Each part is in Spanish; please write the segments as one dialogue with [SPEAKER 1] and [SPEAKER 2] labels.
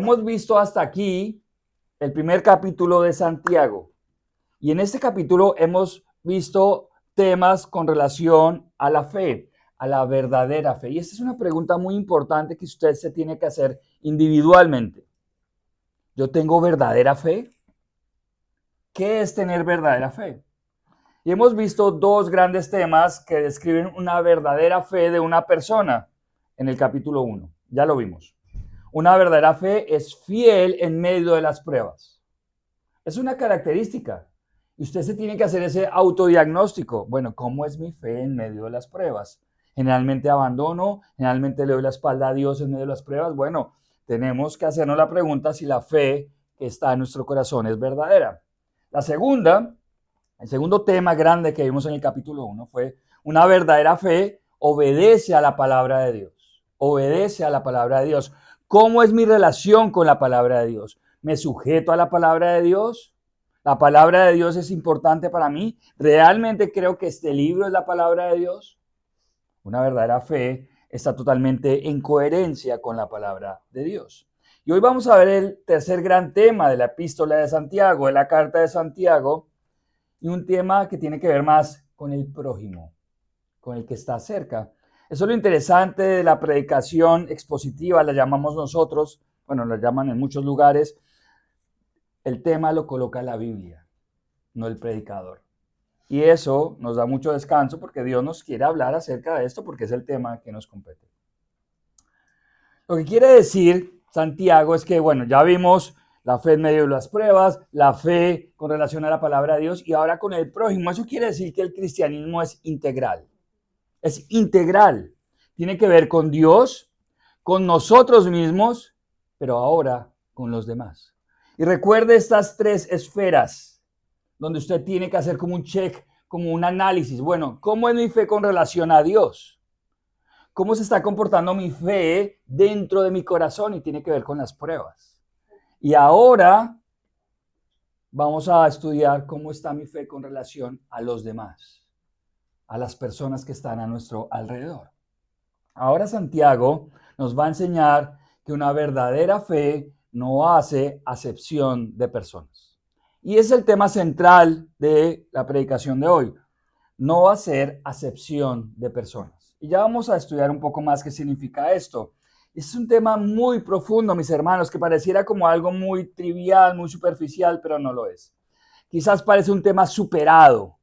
[SPEAKER 1] Hemos visto hasta aquí el primer capítulo de Santiago. Y en este capítulo hemos visto temas con relación a la fe, a la verdadera fe. Y esta es una pregunta muy importante que usted se tiene que hacer individualmente. ¿Yo tengo verdadera fe? ¿Qué es tener verdadera fe? Y hemos visto dos grandes temas que describen una verdadera fe de una persona en el capítulo 1. Ya lo vimos. Una verdadera fe es fiel en medio de las pruebas. Es una característica. Y usted se tiene que hacer ese autodiagnóstico. Bueno, ¿cómo es mi fe en medio de las pruebas? Generalmente abandono, generalmente le doy la espalda a Dios en medio de las pruebas. Bueno, tenemos que hacernos la pregunta si la fe que está en nuestro corazón es verdadera. La segunda, el segundo tema grande que vimos en el capítulo 1 fue una verdadera fe obedece a la palabra de Dios. Obedece a la palabra de Dios. ¿Cómo es mi relación con la palabra de Dios? ¿Me sujeto a la palabra de Dios? ¿La palabra de Dios es importante para mí? ¿Realmente creo que este libro es la palabra de Dios? Una verdadera fe está totalmente en coherencia con la palabra de Dios. Y hoy vamos a ver el tercer gran tema de la epístola de Santiago, de la carta de Santiago, y un tema que tiene que ver más con el prójimo, con el que está cerca. Eso es lo interesante de la predicación expositiva, la llamamos nosotros, bueno, la llaman en muchos lugares. El tema lo coloca la Biblia, no el predicador. Y eso nos da mucho descanso porque Dios nos quiere hablar acerca de esto porque es el tema que nos compete. Lo que quiere decir Santiago es que, bueno, ya vimos la fe en medio de las pruebas, la fe con relación a la palabra de Dios y ahora con el prójimo. Eso quiere decir que el cristianismo es integral. Es integral. Tiene que ver con Dios, con nosotros mismos, pero ahora con los demás. Y recuerde estas tres esferas donde usted tiene que hacer como un check, como un análisis. Bueno, ¿cómo es mi fe con relación a Dios? ¿Cómo se está comportando mi fe dentro de mi corazón? Y tiene que ver con las pruebas. Y ahora vamos a estudiar cómo está mi fe con relación a los demás, a las personas que están a nuestro alrededor. Ahora Santiago nos va a enseñar que una verdadera fe no hace acepción de personas. Y es el tema central de la predicación de hoy. No hacer acepción de personas. Y ya vamos a estudiar un poco más qué significa esto. Es un tema muy profundo, mis hermanos, que pareciera como algo muy trivial, muy superficial, pero no lo es. Quizás parece un tema superado.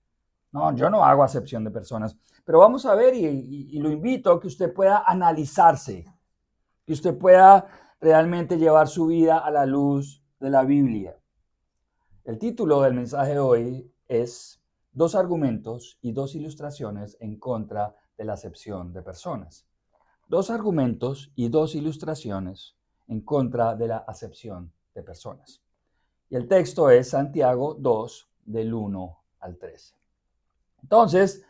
[SPEAKER 1] No, yo no hago acepción de personas. Pero vamos a ver y lo invito a que usted pueda analizarse, que usted pueda realmente llevar su vida a la luz de la Biblia. El título del mensaje de hoy es Dos argumentos y dos ilustraciones en contra de la acepción de personas. Dos argumentos y dos ilustraciones en contra de la acepción de personas. Y el texto es Santiago 2, del 1 al 13. Entonces,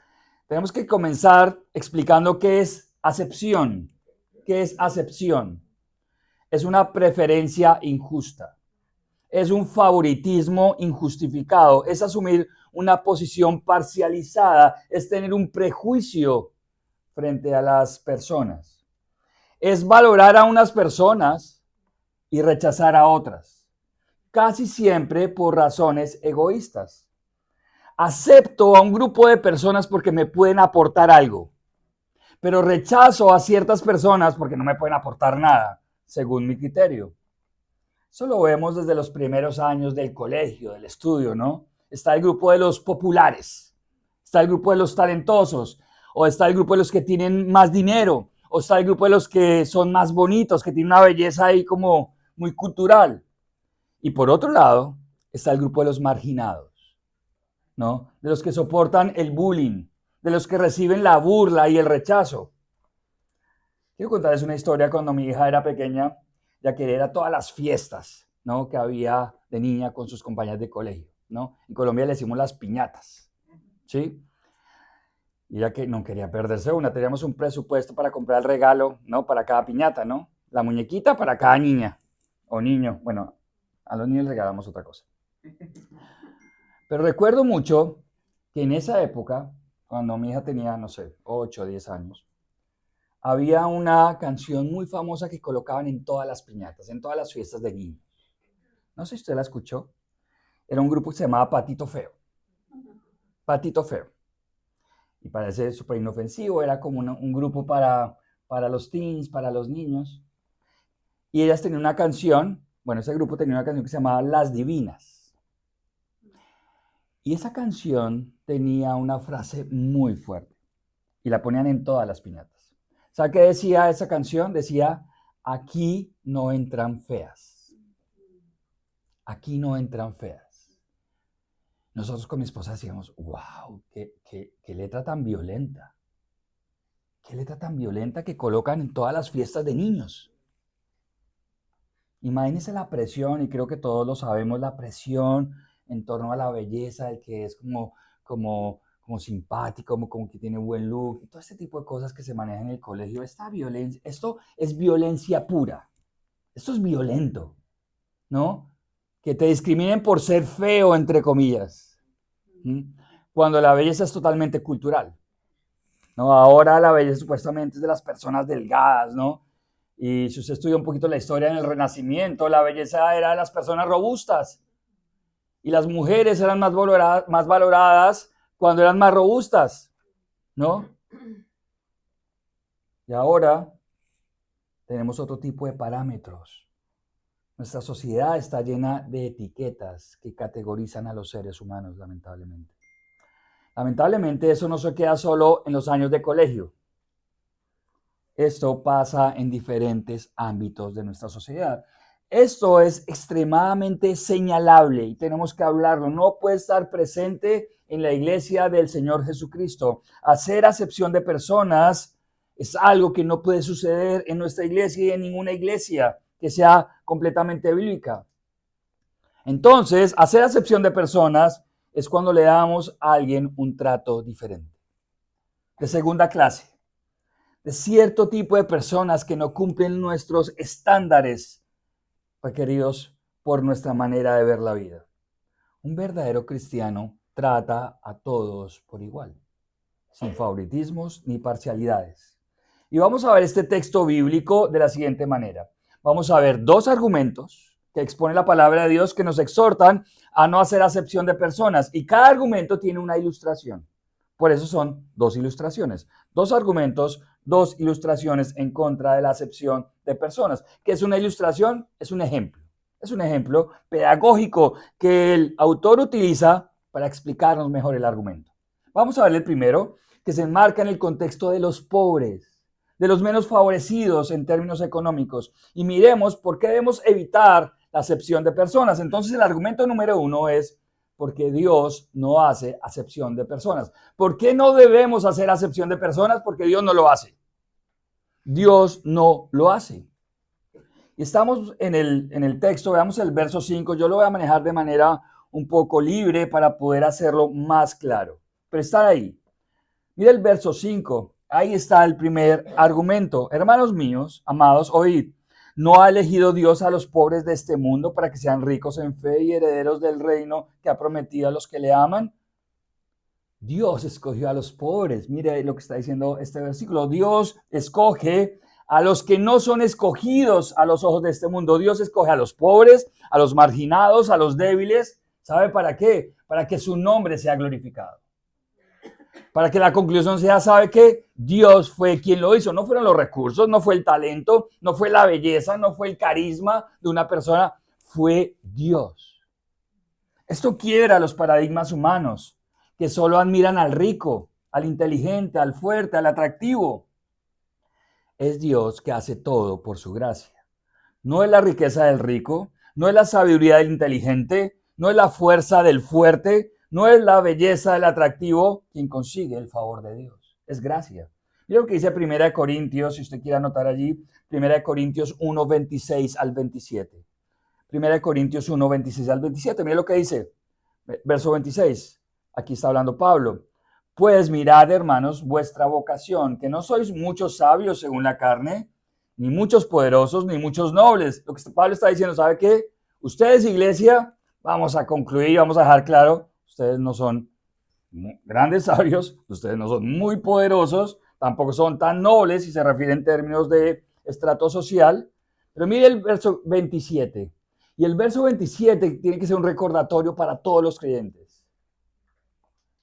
[SPEAKER 1] tenemos que comenzar explicando qué es acepción. ¿Qué es acepción? Es una preferencia injusta. Es un favoritismo injustificado. Es asumir una posición parcializada. Es tener un prejuicio frente a las personas. Es valorar a unas personas y rechazar a otras. Casi siempre por razones egoístas. Acepto a un grupo de personas porque me pueden aportar algo, pero rechazo a ciertas personas porque no me pueden aportar nada, según mi criterio. Eso lo vemos desde los primeros años del colegio, del estudio, ¿no? Está el grupo de los populares, está el grupo de los talentosos, o está el grupo de los que tienen más dinero, o está el grupo de los que son más bonitos, que tienen una belleza ahí como muy cultural. Y por otro lado, está el grupo de los marginados, ¿no? De los que soportan el bullying, de los que reciben la burla y el rechazo. Quiero contarles una historia cuando mi hija era pequeña, ya que era todas las fiestas, ¿no? Que había de niña con sus compañeras de colegio, ¿no? En Colombia le decimos las piñatas, ¿sí? Y ya que no quería perderse una, teníamos un presupuesto para comprar el regalo, ¿no? Para cada piñata, ¿no? La muñequita para cada niña o niño. Bueno, a los niños les regalamos otra cosa. Pero recuerdo mucho que en esa época, cuando mi hija tenía, no sé, 8 o 10 años, había una canción muy famosa que colocaban en todas las piñatas, en todas las fiestas de niños. No sé si usted la escuchó. Era un grupo que se llamaba Patito Feo. Patito Feo. Y parece súper inofensivo, era como un grupo para los teens, para los niños. Y ellas tenían una canción, bueno, ese grupo tenía una canción que se llamaba Las Divinas. Y esa canción tenía una frase muy fuerte. Y la ponían en todas las piñatas. ¿Sabe qué decía esa canción? Decía, aquí no entran feas. Aquí no entran feas. Nosotros con mi esposa decíamos, wow, qué letra tan violenta. Qué letra tan violenta que colocan en todas las fiestas de niños. Imagínense la presión, y creo que todos lo sabemos, la presión en torno a la belleza, el que es como simpático, como que tiene buen look, y todo este tipo de cosas que se manejan en el colegio. Esta violencia, esto es violencia pura. Esto es violento, ¿no? Que te discriminen por ser feo, entre comillas. Cuando la belleza es totalmente cultural. ¿No? Ahora la belleza supuestamente es de las personas delgadas, ¿no? Y si usted estudia un poquito la historia en el Renacimiento, la belleza era de las personas robustas. Y las mujeres eran más valoradas cuando eran más robustas, ¿no? Y ahora tenemos otro tipo de parámetros. Nuestra sociedad está llena de etiquetas que categorizan a los seres humanos, lamentablemente. Lamentablemente eso no se queda solo en los años de colegio. Esto pasa en diferentes ámbitos de nuestra sociedad. Esto es extremadamente señalable y tenemos que hablarlo. No puede estar presente en la iglesia del Señor Jesucristo. Hacer acepción de personas es algo que no puede suceder en nuestra iglesia y en ninguna iglesia que sea completamente bíblica. Entonces, hacer acepción de personas es cuando le damos a alguien un trato diferente. De segunda clase. De cierto tipo de personas que no cumplen nuestros estándares requeridos por nuestra manera de ver la vida. Un verdadero cristiano trata a todos por igual, sin favoritismos ni parcialidades. Y vamos a ver este texto bíblico de la siguiente manera. Vamos a ver dos argumentos que expone la palabra de Dios que nos exhortan a no hacer acepción de personas. Y cada argumento tiene una ilustración. Por eso son dos ilustraciones. Dos argumentos, dos ilustraciones en contra de la acepción de personas. ¿Qué es una ilustración? Es un ejemplo. Es un ejemplo pedagógico que el autor utiliza para explicarnos mejor el argumento. Vamos a ver el primero, que se enmarca en el contexto de los pobres, de los menos favorecidos en términos económicos. Y miremos por qué debemos evitar la acepción de personas. Entonces el argumento número uno es porque Dios no hace acepción de personas. ¿Por qué no debemos hacer acepción de personas? Porque Dios no lo hace. Dios no lo hace. Y estamos en el texto, veamos el verso 5. Yo lo voy a manejar de manera un poco libre para poder hacerlo más claro. Pero está ahí. Mira el verso 5. Ahí está el primer argumento. Hermanos míos, amados, oíd. ¿No ha elegido Dios a los pobres de este mundo para que sean ricos en fe y herederos del reino que ha prometido a los que le aman? Dios escogió a los pobres. Mire lo que está diciendo este versículo. Dios escoge a los que no son escogidos a los ojos de este mundo. Dios escoge a los pobres, a los marginados, a los débiles. ¿Sabe para qué? Para que su nombre sea glorificado. Para que la conclusión sea, ¿sabe qué? Dios fue quien lo hizo. No fueron los recursos, no fue el talento, no fue la belleza, no fue el carisma de una persona. Fue Dios. Esto quiebra los paradigmas humanos que solo admiran al rico, al inteligente, al fuerte, al atractivo. Es Dios que hace todo por su gracia. No es la riqueza del rico, no es la sabiduría del inteligente, no es la fuerza del fuerte, no es la belleza del atractivo quien consigue el favor de Dios. Es gracia. Mira lo que dice 1 Corintios, si usted quiere anotar allí, 1 Corintios 1, 26 al 27. 1 Corintios 1, 26 al 27. Mira lo que dice, verso 26. Aquí está hablando Pablo. Pues mirad, hermanos, vuestra vocación, que no sois muchos sabios según la carne, ni muchos poderosos, ni muchos nobles. Lo que Pablo está diciendo, ¿sabe qué? Ustedes, iglesia, vamos a concluir, vamos a dejar claro, ustedes no son grandes sabios, ustedes no son muy poderosos, tampoco son tan nobles si se refiere en términos de estrato social. Pero mire el verso 27. Y el verso 27 tiene que ser un recordatorio para todos los creyentes.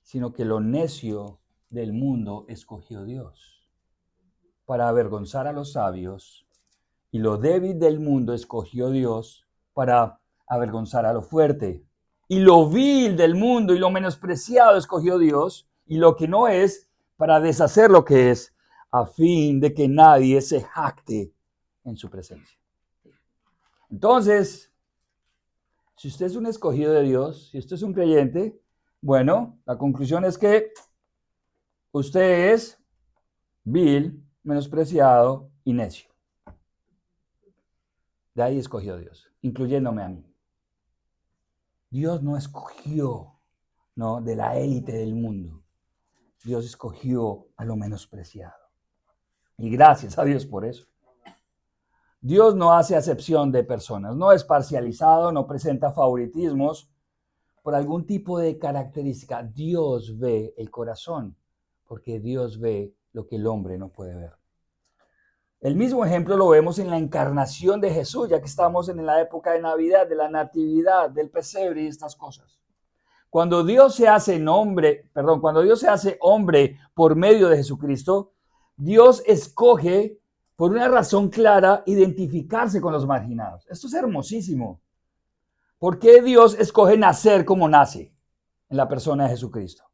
[SPEAKER 1] Sino que lo necio del mundo escogió Dios para avergonzar a los sabios, y lo débil del mundo escogió Dios para avergonzar a lo fuerte. Y lo vil del mundo y lo menospreciado escogió Dios, y lo que no es, para deshacer lo que es, a fin de que nadie se jacte en su presencia. Entonces, si usted es un escogido de Dios, si usted es un creyente, bueno, la conclusión es que usted es vil, menospreciado y necio. De ahí escogió Dios, incluyéndome a mí. Dios no escogió, ¿no?, de la élite del mundo. Dios escogió a lo menospreciado. Y gracias a Dios por eso. Dios no hace acepción de personas, no es parcializado, no presenta favoritismos por algún tipo de característica. Dios ve el corazón, porque Dios ve lo que el hombre no puede ver. El mismo ejemplo lo vemos en la encarnación de Jesús, ya que estamos en la época de Navidad, de la natividad, del pesebre y estas cosas. Cuando Dios se hace hombre por medio de Jesucristo, Dios escoge, por una razón clara, identificarse con los marginados. Esto es hermosísimo. ¿Por qué Dios escoge nacer como nace en la persona de Jesucristo?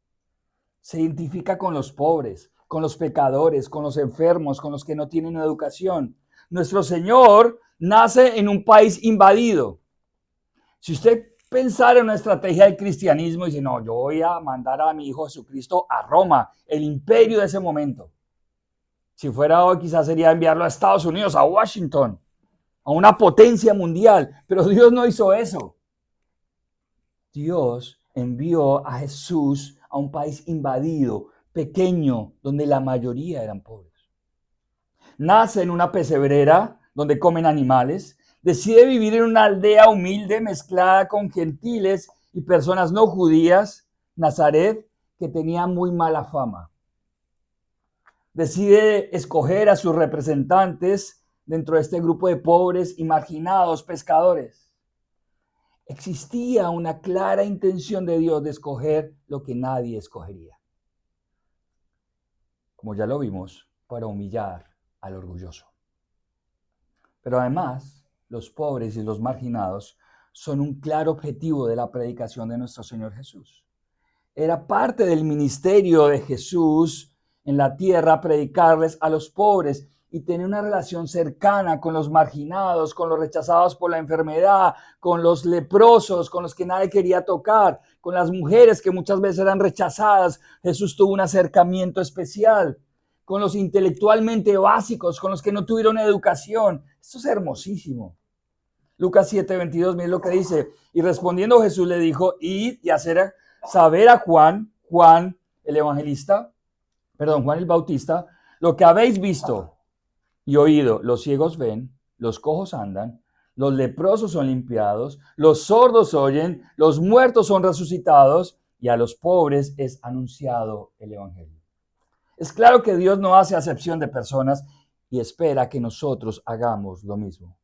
[SPEAKER 1] Se identifica con los pobres, con los pecadores, con los enfermos, con los que no tienen educación. Nuestro Señor nace en un país invadido. Si usted pensara en una estrategia del cristianismo y dice, no, yo voy a mandar a mi hijo Jesucristo a Roma, el imperio de ese momento. Si fuera hoy, quizás sería enviarlo a Estados Unidos, a Washington, a una potencia mundial. Pero Dios no hizo eso. Dios envió a Jesús a un país invadido, pequeño, donde la mayoría eran pobres. Nace en una pesebrera donde comen animales. Decide vivir en una aldea humilde mezclada con gentiles y personas no judías, Nazaret, que tenía muy mala fama. Decide escoger a sus representantes dentro de este grupo de pobres y marginados pescadores. Existía una clara intención de Dios de escoger lo que nadie escogería. Como ya lo vimos, para humillar al orgulloso. Pero además, los pobres y los marginados son un claro objetivo de la predicación de nuestro Señor Jesús. Era parte del ministerio de Jesús en la tierra predicarles a los pobres y tener una relación cercana con los marginados, con los rechazados por la enfermedad, con los leprosos, con los que nadie quería tocar, con las mujeres que muchas veces eran rechazadas. Jesús tuvo un acercamiento especial, con los intelectualmente básicos, con los que no tuvieron educación. Esto es hermosísimo. Lucas 7:22, miren lo que dice. Y respondiendo Jesús le dijo, id y hacer saber a Juan el evangelista, Juan el Bautista, lo que habéis visto y oído. Los ciegos ven, los cojos andan, los leprosos son limpiados, los sordos oyen, los muertos son resucitados y a los pobres es anunciado el evangelio. Es claro que Dios no hace acepción de personas y espera que nosotros hagamos lo mismo.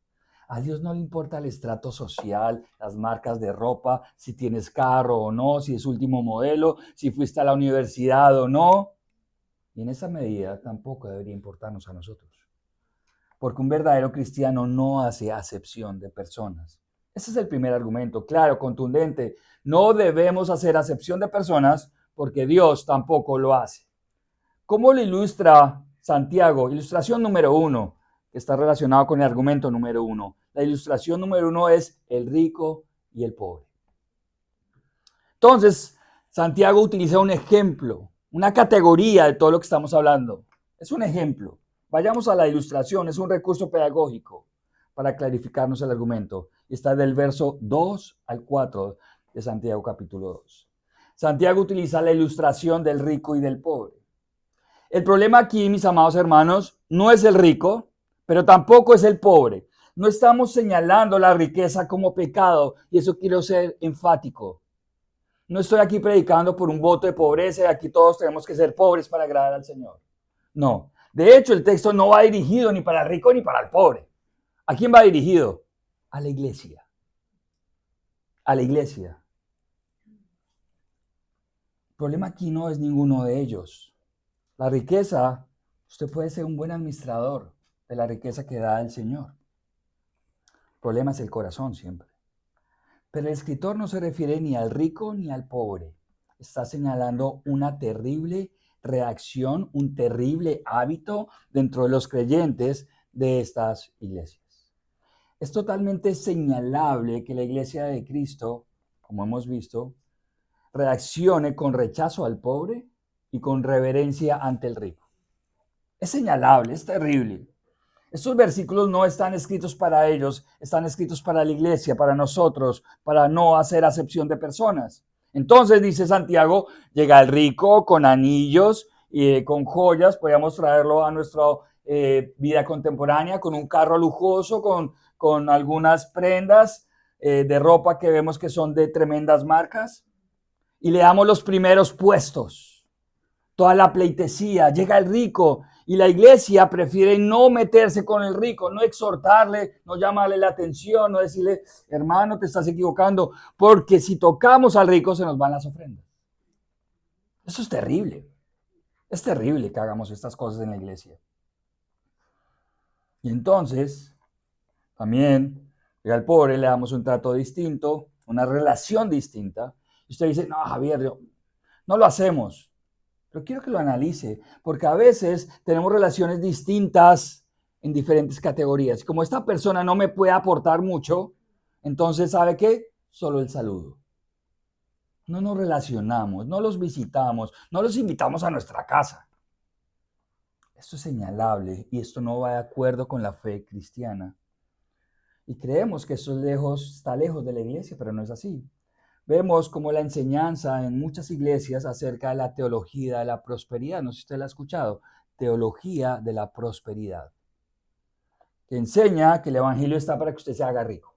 [SPEAKER 1] A Dios no le importa el estrato social, las marcas de ropa, si tienes carro o no, si es último modelo, si fuiste a la universidad o no. Y en esa medida tampoco debería importarnos a nosotros. Porque un verdadero cristiano no hace acepción de personas. Ese es el primer argumento, claro, contundente. No debemos hacer acepción de personas porque Dios tampoco lo hace. ¿Cómo lo ilustra Santiago? Ilustración número 1, que está relacionado con el argumento número 1. La ilustración número 1 es el rico y el pobre. Entonces, Santiago utiliza un ejemplo, una categoría de todo lo que estamos hablando. Es un ejemplo. Vayamos a la ilustración, es un recurso pedagógico para clarificarnos el argumento. Está del verso 2 al 4 de Santiago capítulo 2. Santiago utiliza la ilustración del rico y del pobre. El problema aquí, mis amados hermanos, no es el rico, pero tampoco es el pobre. No estamos señalando la riqueza como pecado, y eso quiero ser enfático. No estoy aquí predicando por un voto de pobreza y aquí todos tenemos que ser pobres para agradar al Señor. No. De hecho, el texto no va dirigido ni para el rico ni para el pobre. ¿A quién va dirigido? A la iglesia. A la iglesia. El problema aquí no es ninguno de ellos. La riqueza, usted puede ser un buen administrador de la riqueza que da el Señor. El problema es el corazón siempre. Pero el escritor no se refiere ni al rico ni al pobre. Está señalando una terrible reacción, un terrible hábito dentro de los creyentes de estas iglesias. Es totalmente señalable que la iglesia de Cristo, como hemos visto, reaccione con rechazo al pobre y con reverencia ante el rico. Es señalable, es terrible. Estos versículos no están escritos para ellos, están escritos para la iglesia, para nosotros, para no hacer acepción de personas. Entonces, dice Santiago, llega el rico con anillos y con joyas, podríamos traerlo a nuestra vida contemporánea, con un carro lujoso, con algunas prendas de ropa que vemos que son de tremendas marcas, y le damos los primeros puestos. Toda la pleitesía, llega el rico y la iglesia prefiere no meterse con el rico, no exhortarle, no llamarle la atención, no decirle, hermano, te estás equivocando, porque si tocamos al rico se nos van las ofrendas. Eso es terrible. Es terrible que hagamos estas cosas en la iglesia. Y entonces, también, al pobre le damos un trato distinto, una relación distinta. Y usted dice, no, Javier, no lo hacemos. Pero quiero que lo analice, porque a veces tenemos relaciones distintas en diferentes categorías. Como esta persona no me puede aportar mucho, entonces, ¿sabe qué? Solo el saludo. No nos relacionamos, no los visitamos, no los invitamos a nuestra casa. Esto es señalable y esto no va de acuerdo con la fe cristiana. Y creemos que esto está lejos de la iglesia, pero no es así. Vemos como la enseñanza en muchas iglesias acerca de la teología de la prosperidad, no sé si usted la ha escuchado, teología de la prosperidad, que enseña que el evangelio está para que usted se haga rico,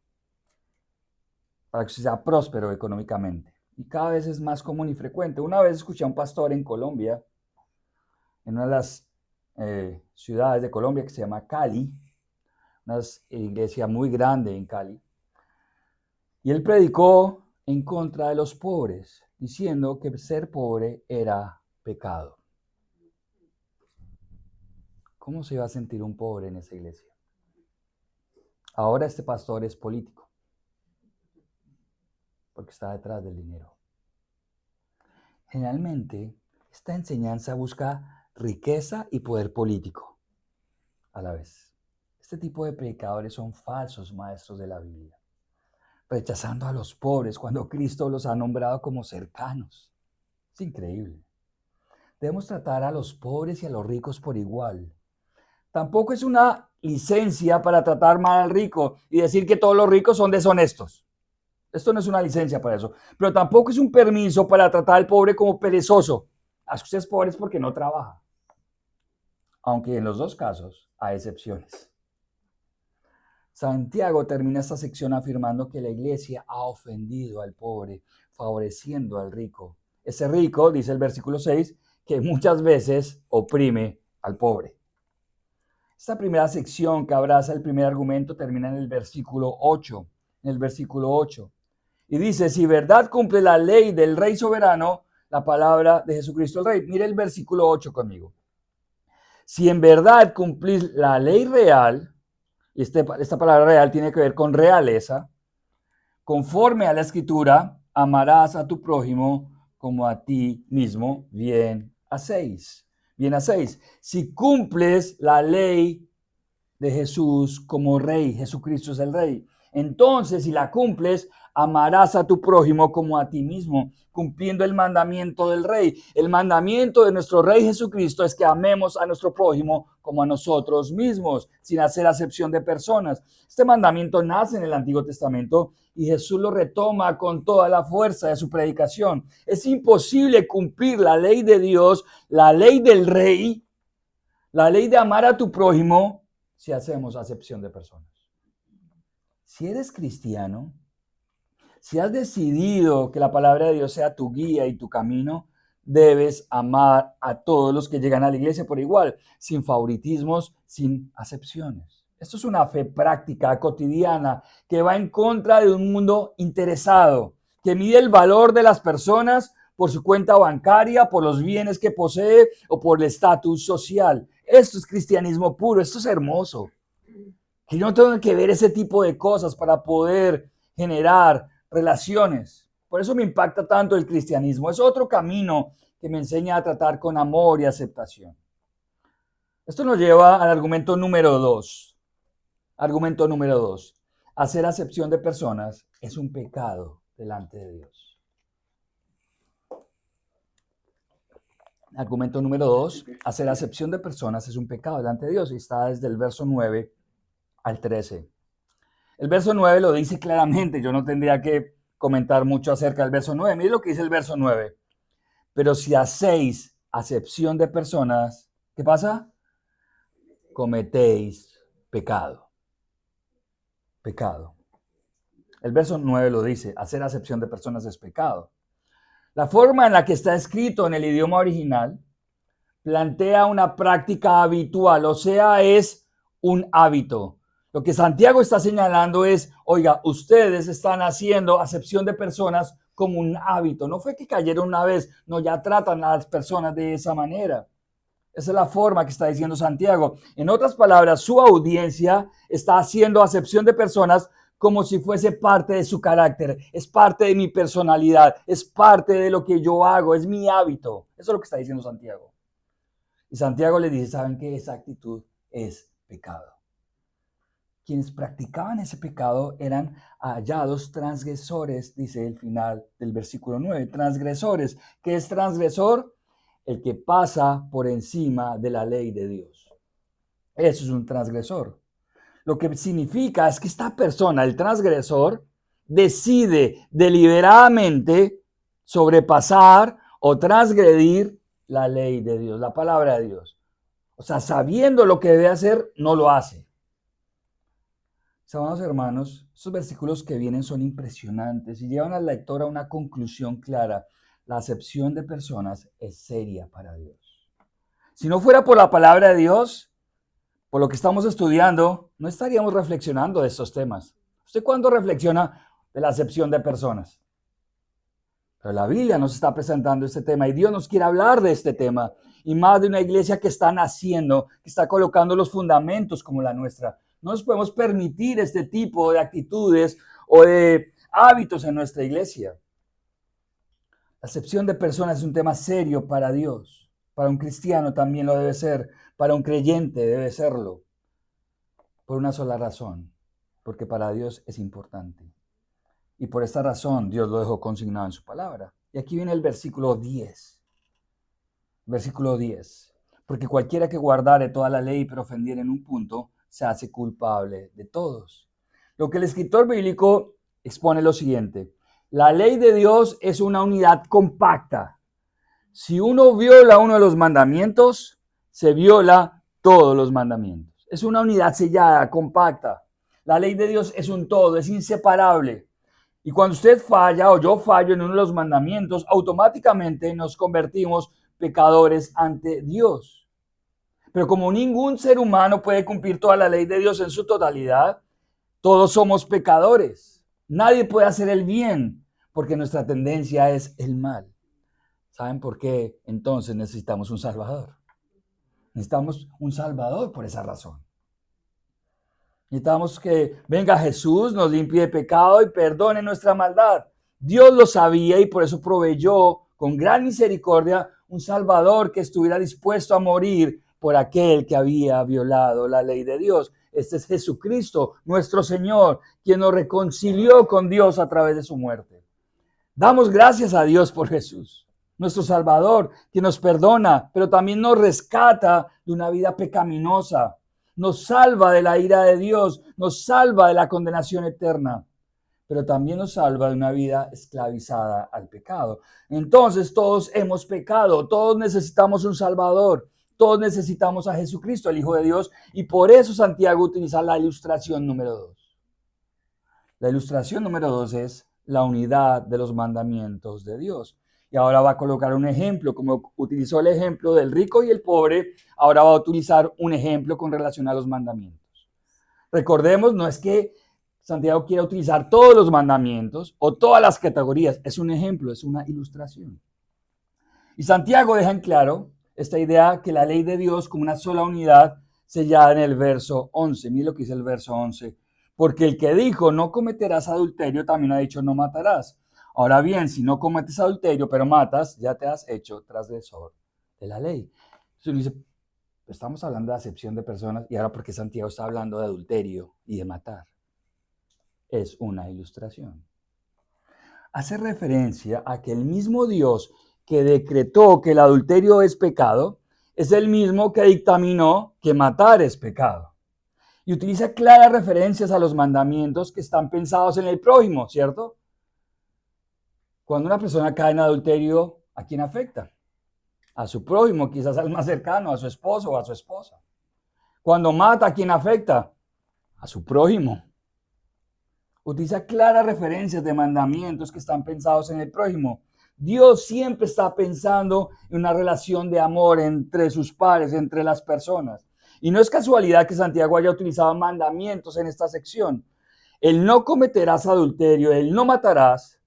[SPEAKER 1] para que usted sea próspero económicamente. Y cada vez es más común y frecuente. Una vez escuché a un pastor en Colombia, en una de las ciudades de Colombia que se llama Cali, una iglesia muy grande en Cali, y él predicó en contra de los pobres, diciendo que ser pobre era pecado. ¿Cómo se iba a sentir un pobre en esa iglesia? Ahora este pastor es político, porque está detrás del dinero. Generalmente, esta enseñanza busca riqueza y poder político a la vez. Este tipo de predicadores son falsos maestros de la Biblia, rechazando a los pobres cuando Cristo los ha nombrado como cercanos. Es increíble. Debemos tratar a los pobres y a los ricos por igual. Tampoco es una licencia para tratar mal al rico y decir que todos los ricos son deshonestos. Esto no es una licencia para eso. Pero tampoco es un permiso para tratar al pobre como perezoso. Haz que usted es pobre porque no trabaja. Aunque en los dos casos hay excepciones. Santiago termina esta sección afirmando que la iglesia ha ofendido al pobre, favoreciendo al rico. Ese rico, dice el versículo 6, que muchas veces oprime al pobre. Esta primera sección que abraza el primer argumento termina en el versículo 8. En el versículo 8. Y dice, si verdad cumple la ley del Rey soberano, la palabra de Jesucristo el Rey. Mire el versículo 8 conmigo. Si en verdad cumplís la ley real, y esta palabra real tiene que ver con realeza, conforme a la escritura, amarás a tu prójimo como a ti mismo, bien hacéis. Bien hacéis. Si cumples la ley de Jesús como rey, Jesucristo es el rey. Entonces, si la cumples, amarás a tu prójimo como a ti mismo, cumpliendo el mandamiento del rey. El mandamiento de nuestro rey Jesucristo es que amemos a nuestro prójimo como a nosotros mismos, sin hacer acepción de personas. Este mandamiento nace en el Antiguo Testamento y Jesús lo retoma con toda la fuerza de su predicación. Es imposible cumplir la ley de Dios, la ley del rey, la ley de amar a tu prójimo, si hacemos acepción de personas. Si eres cristiano, si has decidido que la palabra de Dios sea tu guía y tu camino, debes amar a todos los que llegan a la iglesia por igual, sin favoritismos, sin acepciones. Esto es una fe práctica, cotidiana, que va en contra de un mundo interesado, que mide el valor de las personas por su cuenta bancaria, por los bienes que posee o por el estatus social. Esto es cristianismo puro, esto es hermoso. Que yo no tengo que ver ese tipo de cosas para poder generar relaciones. Por eso me impacta tanto el cristianismo. Es otro camino que me enseña a tratar con amor y aceptación. Esto nos lleva al argumento número 2. Argumento número 2. Hacer acepción de personas es un pecado delante de Dios. Argumento número 2. Hacer acepción de personas es un pecado delante de Dios. Y está desde el verso 9 al 13. El verso 9 lo dice claramente. Yo no tendría que comentar mucho acerca del verso 9. Miren lo que dice el verso 9. Pero si hacéis acepción de personas, ¿qué pasa? Cometéis pecado. Pecado. El verso 9 lo dice, hacer acepción de personas es pecado. La forma en la que está escrito en el idioma original plantea una práctica habitual, o sea, es un hábito. Lo que Santiago está señalando es, oiga, ustedes están haciendo acepción de personas como un hábito. No fue que cayeron una vez, no, ya tratan a las personas de esa manera. Esa es la forma que está diciendo Santiago. En otras palabras, su audiencia está haciendo acepción de personas como si fuese parte de su carácter, es parte de mi personalidad, es parte de lo que yo hago, es mi hábito. Eso es lo que está diciendo Santiago. Y Santiago le dice, ¿saben qué? Esa actitud es pecado. Quienes practicaban ese pecado eran hallados transgresores, dice el final del versículo 9. Transgresores. ¿Qué es transgresor? El que pasa por encima de la ley de Dios. Eso es un transgresor. Lo que significa es que esta persona, el transgresor, decide deliberadamente sobrepasar o transgredir la ley de Dios, la palabra de Dios. O sea, sabiendo lo que debe hacer, no lo hace. Amados hermanos, estos versículos que vienen son impresionantes y llevan al lector a una conclusión clara. La acepción de personas es seria para Dios. Si no fuera por la palabra de Dios, por lo que estamos estudiando, no estaríamos reflexionando de estos temas. ¿Usted cuándo reflexiona de la acepción de personas? Pero la Biblia nos está presentando este tema y Dios nos quiere hablar de este tema. Y más de una iglesia que está naciendo, que está colocando los fundamentos como la nuestra. No nos podemos permitir este tipo de actitudes o de hábitos en nuestra iglesia. La acepción de personas es un tema serio para Dios. Para un cristiano también lo debe ser. Para un creyente debe serlo. Por una sola razón. Porque para Dios es importante. Y por esta razón Dios lo dejó consignado en su palabra. Y aquí viene el versículo 10. Versículo 10. Porque cualquiera que guardare toda la ley pero ofendiere en un punto, se hace culpable de todos. Lo que el escritor bíblico expone lo siguiente. La ley de Dios es una unidad compacta. Si uno viola uno de los mandamientos, se viola todos los mandamientos. Es una unidad sellada, compacta. La ley de Dios es un todo, es inseparable. Y cuando usted falla o yo fallo en uno de los mandamientos, automáticamente nos convertimos pecadores ante Dios. Pero como ningún ser humano puede cumplir toda la ley de Dios en su totalidad, todos somos pecadores. Nadie puede hacer el bien porque nuestra tendencia es el mal. ¿Saben por qué? Entonces necesitamos un Salvador. Necesitamos un Salvador por esa razón. Necesitamos que venga Jesús, nos limpie de pecado y perdone nuestra maldad. Dios lo sabía y por eso proveyó con gran misericordia un Salvador que estuviera dispuesto a morir por aquel que había violado la ley de Dios. Este es Jesucristo, nuestro Señor, quien nos reconcilió con Dios a través de su muerte. Damos gracias a Dios por Jesús, nuestro Salvador, quien nos perdona, pero también nos rescata de una vida pecaminosa. Nos salva de la ira de Dios, nos salva de la condenación eterna, pero también nos salva de una vida esclavizada al pecado. Entonces todos hemos pecado, todos necesitamos un Salvador, todos necesitamos a Jesucristo, el Hijo de Dios, y por eso Santiago utiliza la ilustración número 2. La ilustración número 2 es la unidad de los mandamientos de Dios. y ahora va a colocar un ejemplo. Como utilizó el ejemplo del rico y el pobre, ahora va a utilizar un ejemplo con relación a los mandamientos. Recordemos, no es que Santiago quiera utilizar todos los mandamientos o todas las categorías, es un ejemplo, es una ilustración. Y Santiago deja en claro esta idea que la ley de Dios como una sola unidad sellada en el verso 11. Mira lo que dice el verso 11. Porque el que dijo no cometerás adulterio también ha dicho no matarás. Ahora bien, si no cometes adulterio pero matas, ya te has hecho transgresor de la ley. Entonces uno dice, estamos hablando de acepción de personas y ahora porque Santiago está hablando de adulterio y de matar. Es una ilustración. Hace referencia a que el mismo Dios que decretó que el adulterio es pecado es el mismo que dictaminó que matar es pecado. Y utiliza claras referencias a los mandamientos que están pensados en el prójimo, ¿cierto? Cuando una persona cae en adulterio, ¿a quién afecta? A su prójimo, quizás al más cercano, a su esposo o a su esposa. Cuando mata, ¿a quién afecta? A su prójimo. Utiliza claras referencias de mandamientos que están pensados en el prójimo. Dios siempre está pensando en una relación de amor entre sus pares, entre las personas. Y no es casualidad que Santiago haya utilizado mandamientos en esta sección. El no cometerás adulterio, el no matarás,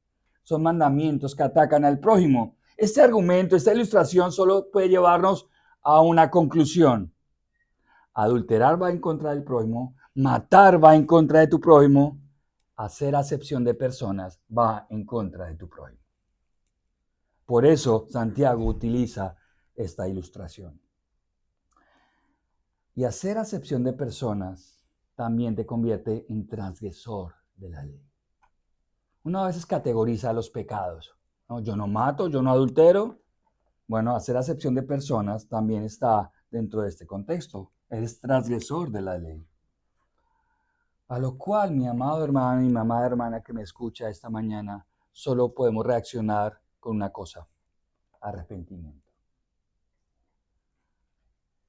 [SPEAKER 1] son mandamientos que atacan al prójimo. Este argumento, esta ilustración solo puede llevarnos a una conclusión. Adulterar va en contra del prójimo, matar va en contra de tu prójimo, hacer acepción de personas va en contra de tu prójimo. Por eso Santiago utiliza esta ilustración. Y hacer acepción de personas también te convierte en transgresor de la ley. Uno a veces categoriza los pecados. ¿No? Yo no mato, yo no adultero. Bueno, hacer acepción de personas también está dentro de este contexto. Eres transgresor de la ley. A lo cual, mi amado hermano y mi amada hermana que me escucha esta mañana, solo podemos reaccionar con una cosa: arrepentimiento.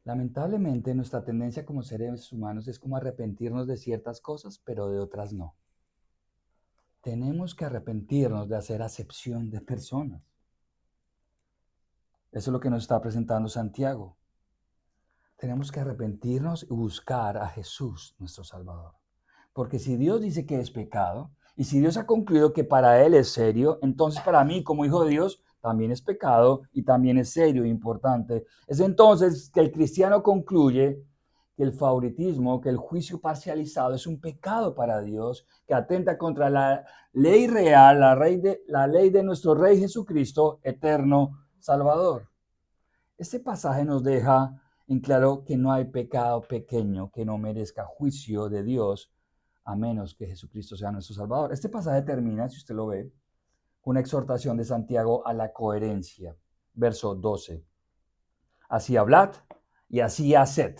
[SPEAKER 1] Lamentablemente, nuestra tendencia como seres humanos es como arrepentirnos de ciertas cosas, pero de otras no. Tenemos que arrepentirnos de hacer acepción de personas. Eso es lo que nos está presentando Santiago. Tenemos que arrepentirnos y buscar a Jesús, nuestro Salvador. Porque si Dios dice que es pecado, y si Dios ha concluido que para Él es serio, entonces para mí como hijo de Dios también es pecado y también es serio e importante. Es entonces que el cristiano concluye que el favoritismo, que el juicio parcializado es un pecado para Dios, que atenta contra la ley real, la ley de nuestro Rey Jesucristo, eterno Salvador. Este pasaje nos deja en claro que no hay pecado pequeño que no merezca juicio de Dios, a menos que Jesucristo sea nuestro Salvador. Este pasaje termina, si usted lo ve, con una exhortación de Santiago a la coherencia. Verso 12. Así hablad y así haced,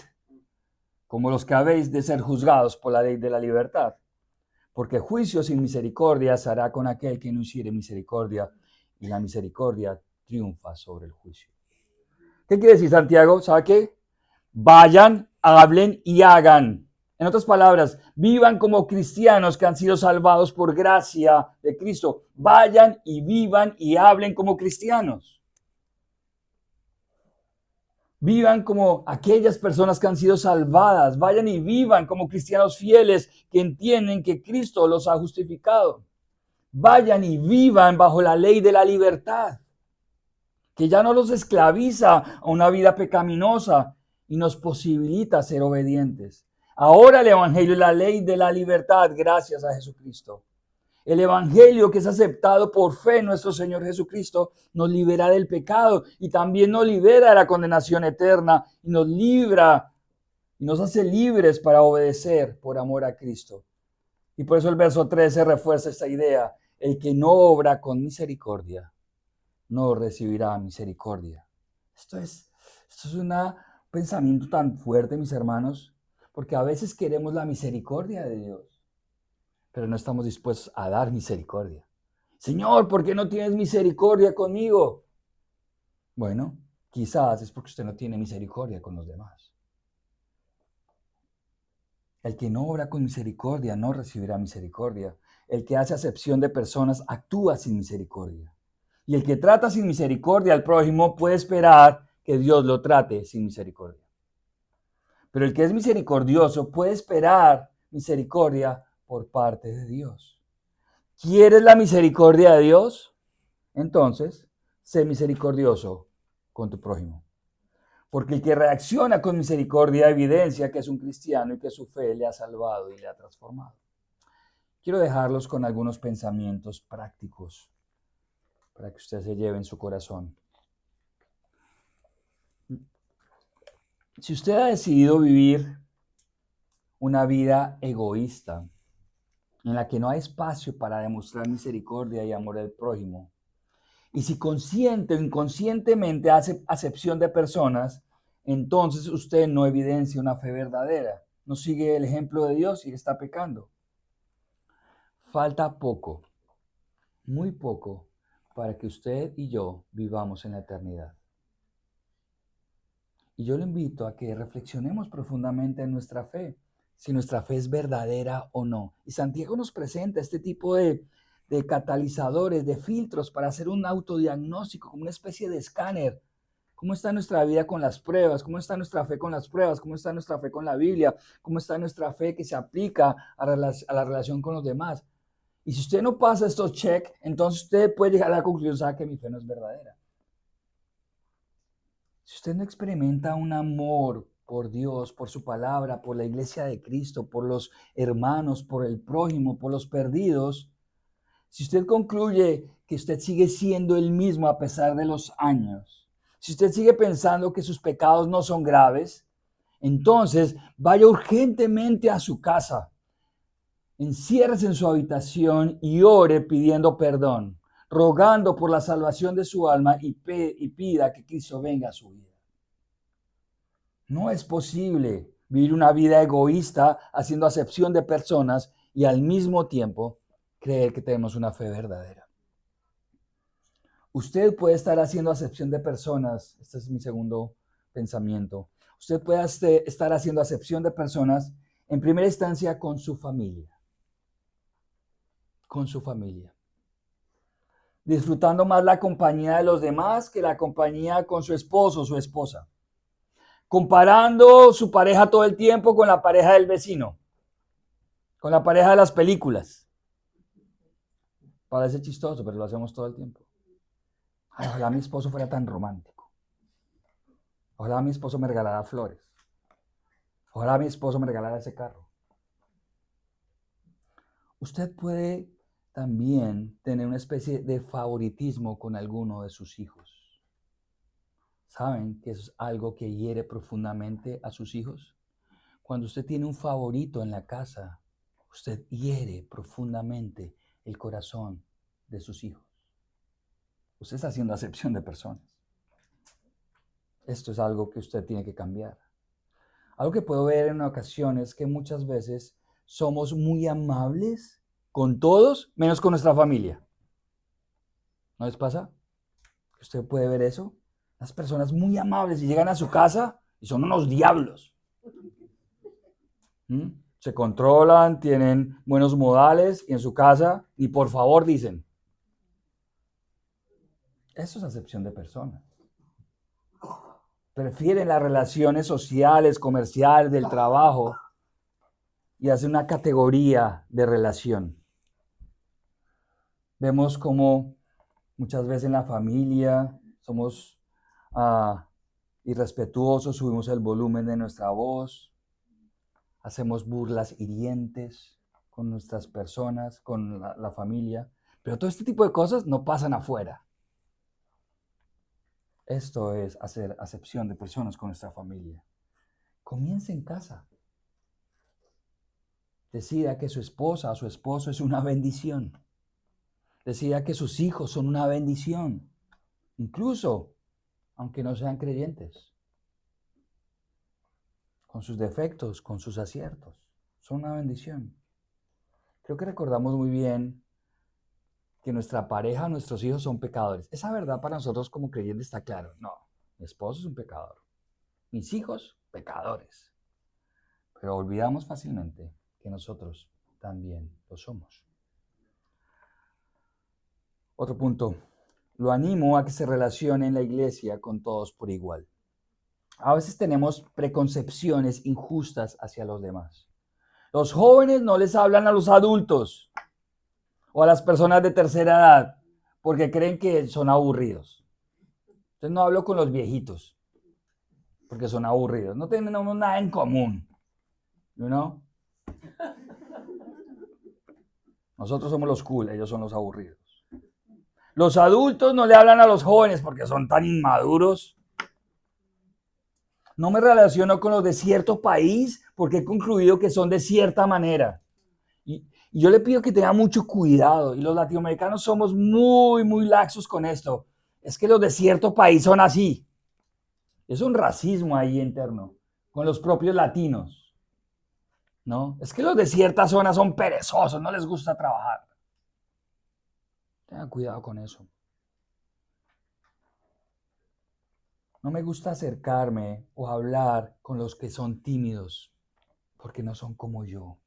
[SPEAKER 1] como los que habéis de ser juzgados por la ley de la libertad. Porque juicio sin misericordia se hará con aquel que no hiciere misericordia, y la misericordia triunfa sobre el juicio. ¿Qué quiere decir Santiago? ¿Sabe qué? Vayan, hablen y hagan. En otras palabras, vivan como cristianos que han sido salvados por gracia de Cristo. Vayan y vivan y hablen como cristianos. Vivan como aquellas personas que han sido salvadas. Vayan y vivan como cristianos fieles que entienden que Cristo los ha justificado. Vayan y vivan bajo la ley de la libertad, que ya no los esclaviza a una vida pecaminosa y nos posibilita ser obedientes. Ahora el Evangelio es la ley de la libertad gracias a Jesucristo. El Evangelio que es aceptado por fe en nuestro Señor Jesucristo nos libera del pecado y también nos libera de la condenación eterna y nos libra y nos hace libres para obedecer por amor a Cristo. Y por eso el verso 13 refuerza esta idea: el que no obra con misericordia no recibirá misericordia. Esto es un pensamiento tan fuerte, mis hermanos, porque a veces queremos la misericordia de Dios, pero no estamos dispuestos a dar misericordia. Señor, ¿por qué no tienes misericordia conmigo? Bueno, quizás es porque usted no tiene misericordia con los demás. El que no obra con misericordia no recibirá misericordia. El que hace acepción de personas actúa sin misericordia. Y el que trata sin misericordia al prójimo puede esperar que Dios lo trate sin misericordia. Pero el que es misericordioso puede esperar misericordia por parte de Dios. ¿Quieres la misericordia de Dios? Entonces, sé misericordioso con tu prójimo. Porque el que reacciona con misericordia evidencia que es un cristiano y que su fe le ha salvado y le ha transformado. Quiero dejarlos con algunos pensamientos prácticos para que usted se lleve en su corazón. Si usted ha decidido vivir una vida egoísta, en la que no hay espacio para demostrar misericordia y amor al prójimo, y si consciente o inconscientemente hace acepción de personas, entonces usted no evidencia una fe verdadera, no sigue el ejemplo de Dios y está pecando. Falta poco, muy poco, para que usted y yo vivamos en la eternidad. Y yo le invito a que reflexionemos profundamente en nuestra fe, si nuestra fe es verdadera o no. Y Santiago nos presenta este tipo de catalizadores, de filtros para hacer un autodiagnóstico, como una especie de escáner. ¿Cómo está nuestra vida con las pruebas? ¿Cómo está nuestra fe con las pruebas? ¿Cómo está nuestra fe con la Biblia? ¿Cómo está nuestra fe que se aplica a la relación con los demás? Y si usted no pasa estos checks, entonces usted puede llegar a la conclusión, ¿sabe que mi fe no es verdadera? Si usted no experimenta un amor por Dios, por su palabra, por la iglesia de Cristo, por los hermanos, por el prójimo, por los perdidos, si usted concluye que usted sigue siendo el mismo a pesar de los años, si usted sigue pensando que sus pecados no son graves, entonces vaya urgentemente a su casa, enciérrese en su habitación y ore pidiendo perdón, rogando por la salvación de su alma y pida que Cristo venga a su vida. No es posible vivir una vida egoísta haciendo acepción de personas y al mismo tiempo creer que tenemos una fe verdadera. Usted puede estar haciendo acepción de personas, este es mi segundo pensamiento. Usted puede estar haciendo acepción de personas en primera instancia con su familia. Con su familia. Disfrutando más la compañía de los demás que la compañía con su esposo o su esposa. Comparando su pareja todo el tiempo con la pareja del vecino, con la pareja de las películas. Parece chistoso, pero lo hacemos todo el tiempo. Ay, ojalá mi esposo fuera tan romántico. Ojalá mi esposo me regalara flores. Ojalá mi esposo me regalara ese carro. Usted puede también tener una especie de favoritismo con alguno de sus hijos. ¿Saben que eso es algo que hiere profundamente a sus hijos? Cuando usted tiene un favorito en la casa, usted hiere profundamente el corazón de sus hijos. Usted está haciendo acepción de personas. Esto es algo que usted tiene que cambiar. Algo que puedo ver en ocasiones es que muchas veces somos muy amables con todos, menos con nuestra familia. ¿No les pasa? ¿Usted puede ver eso? Las personas muy amables y llegan a su casa y son unos diablos. Se controlan, tienen buenos modales y en su casa ni por favor dicen. Eso es acepción de personas. Prefieren las relaciones sociales, comerciales, del trabajo y hacen una categoría de relación. Vemos como muchas veces en la familia somos irrespetuosos, subimos el volumen de nuestra voz, hacemos burlas hirientes con nuestras personas, con la familia, pero todo este tipo de cosas no pasan afuera. Esto es hacer acepción de personas con nuestra familia. Comience en casa. Decida que su esposa o su esposo es una bendición. Decida que sus hijos son una bendición, incluso aunque no sean creyentes, con sus defectos, con sus aciertos, son una bendición. Creo que recordamos muy bien que nuestra pareja, nuestros hijos son pecadores. Esa verdad para nosotros como creyentes está claro. No, mi esposo es un pecador, mis hijos, pecadores. Pero olvidamos fácilmente que nosotros también lo somos. Otro punto. lo animo a que se relacione en la iglesia con todos por igual. A veces tenemos preconcepciones injustas hacia los demás. Los jóvenes no les hablan a los adultos o a las personas de tercera edad porque creen que son aburridos. Entonces no hablo con los viejitos porque son aburridos. No tenemos nada en común. You know? Nosotros somos los cool, ellos son los aburridos. Los adultos no le hablan a los jóvenes porque son tan inmaduros. No me relaciono con los de cierto país porque he concluido que son de cierta manera. Y yo le pido que tenga mucho cuidado. Y los latinoamericanos somos muy laxos con esto. Es que los de cierto país son así. Es un racismo ahí interno con los propios latinos. ¿No? Es que los de cierta zona son perezosos, no les gusta trabajar. Tengan cuidado con eso. No me gusta acercarme o hablar con los que son tímidos, porque no son como yo.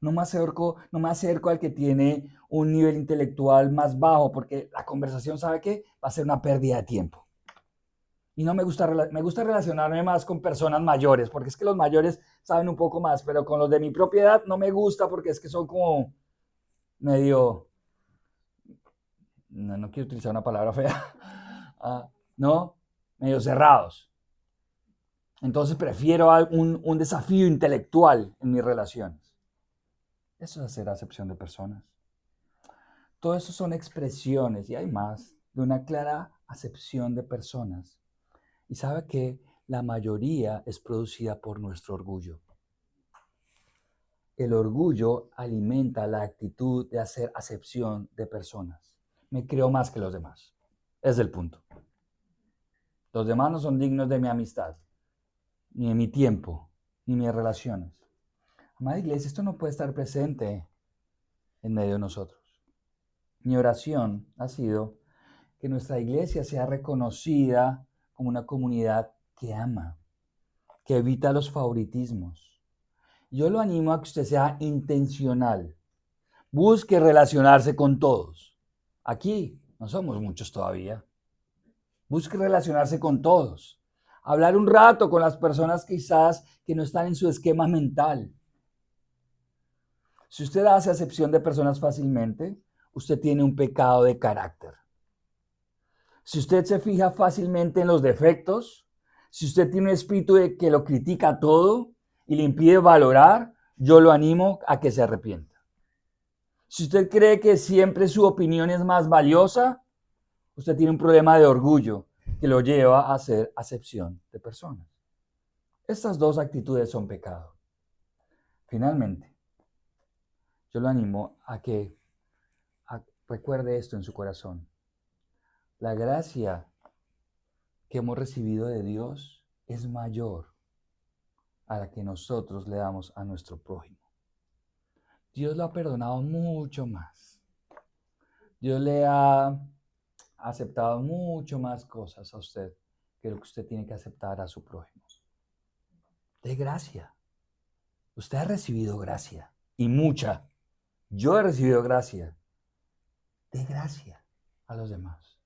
[SPEAKER 1] No me acerco al que tiene un nivel intelectual más bajo, porque la conversación, ¿sabe qué? Va a ser una pérdida de tiempo. Y no me gusta relacionarme más con personas mayores, porque es que los mayores saben un poco más, pero con los de mi propia edad no me gusta porque es que son como medio, no quiero utilizar una palabra fea, ¿no? Medio cerrados. Entonces prefiero un desafío intelectual en mis relaciones. Eso es hacer acepción de personas. Todo eso son expresiones, y hay más, de una clara acepción de personas. Y sabe que la mayoría es producida por nuestro orgullo. El orgullo alimenta la actitud de hacer acepción de personas. Me creo más que los demás. Es el punto. Los demás no son dignos de mi amistad, ni de mi tiempo, ni mis relaciones. Amada iglesia, esto no puede estar presente en medio de nosotros. Mi oración ha sido que nuestra iglesia sea reconocida como una comunidad que ama, que evita los favoritismos. Yo lo animo a que usted sea intencional. Busque relacionarse con todos. Aquí no somos muchos todavía. Busque relacionarse con todos. Hablar un rato con las personas quizás que no están en su esquema mental. Si usted hace acepción de personas fácilmente, usted tiene un pecado de carácter. Si usted se fija fácilmente en los defectos, si usted tiene un espíritu de que lo critica todo y le impide valorar, yo lo animo a que se arrepienta. Si usted cree que siempre su opinión es más valiosa, usted tiene un problema de orgullo que lo lleva a hacer acepción de personas. Estas dos actitudes son pecado. Finalmente, yo lo animo a que recuerde esto en su corazón. La gracia que hemos recibido de Dios es mayor a la que nosotros le damos a nuestro prójimo. Dios lo ha perdonado mucho más. Dios le ha aceptado mucho más cosas a usted que lo que usted tiene que aceptar a su prójimo. De gracia. Usted ha recibido gracia y mucha. Yo he recibido gracia. De gracia a los demás.